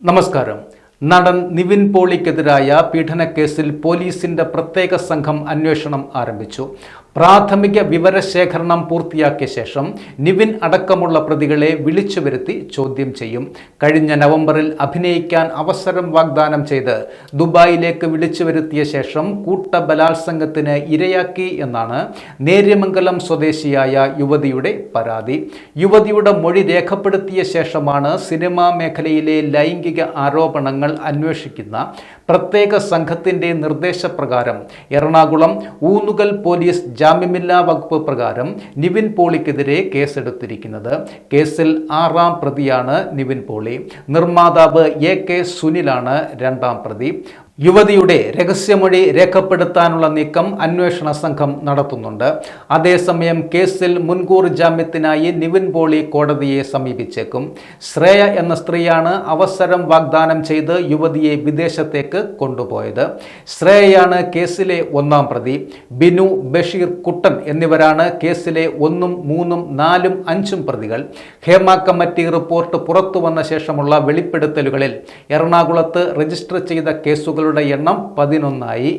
നമസ്കാരം. നടൻ നിവിൻ പോളിക്കെതിരായ പീഡനക്കേസിൽ പോലീസിന്റെ പ്രത്യേക സംഘം അന്വേഷണം ആരംഭിച്ചു. പ്രാഥമിക വിവരശേഖരണം പൂർത്തിയാക്കിയ ശേഷം നിവിൻ അടക്കമുള്ള പ്രതികളെ വിളിച്ചു വരുത്തി ചോദ്യം ചെയ്യും. കഴിഞ്ഞ നവംബറിൽ അഭിനയിക്കാൻ അവസരം വാഗ്ദാനം ചെയ്ത് ദുബായിലേക്ക് വിളിച്ചു വരുത്തിയ ശേഷം കൂട്ടബലാത്സംഗത്തിന് ഇരയാക്കി എന്നാണ് നേര്യമംഗലം സ്വദേശിയായ യുവതിയുടെ പരാതി. യുവതിയുടെ മൊഴി രേഖപ്പെടുത്തിയ ശേഷമാണ് സിനിമാ മേഖലയിലെ ലൈംഗിക ആരോപണങ്ങൾ അന്വേഷിക്കുന്ന പ്രത്യേക സംഘത്തിന്റെ നിർദ്ദേശപ്രകാരം എറണാകുളം ഊന്നുകൽ പോലീസ് ജാമ്യമില്ലാ വകുപ്പ് പ്രകാരം നിവിൻ പോളിക്കെതിരെ കേസെടുത്തിരിക്കുന്നത്. കേസിൽ 6ാം പ്രതിയാണ് നിവിൻ പോളി. നിർമ്മാതാവ് AK സുനിലാണ് 2ാം പ്രതി. യുവതിയുടെ രഹസ്യമൊഴി രേഖപ്പെടുത്താനുള്ള നീക്കം അന്വേഷണ സംഘം നടത്തുന്നുണ്ട്. അതേസമയം കേസിൽ മുൻകൂർ ജാമ്യത്തിനായി നിവിൻ പോളി കോടതിയെ സമീപിച്ചേക്കും. ശ്രേയ എന്ന സ്ത്രീയാണ് അവസരം വാഗ്ദാനം ചെയ്ത് യുവതിയെ വിദേശത്തേക്ക് കൊണ്ടുപോയത്. ശ്രേയയാണ് കേസിലെ 1ാം പ്രതി. ബിനു, ബഷീർ, കുട്ടൻ എന്നിവരാണ് കേസിലെ 1ഉം 3ഉം 4ഉം 5ഉം പ്രതികൾ. ഹേമ കമ്മിറ്റി റിപ്പോർട്ട് പുറത്തു വന്ന ശേഷമുള്ള വെളിപ്പെടുത്തലുകളിൽ എറണാകുളത്ത് രജിസ്റ്റർ ചെയ്ത കേസുകൾ എണ്ണം 11ആയി.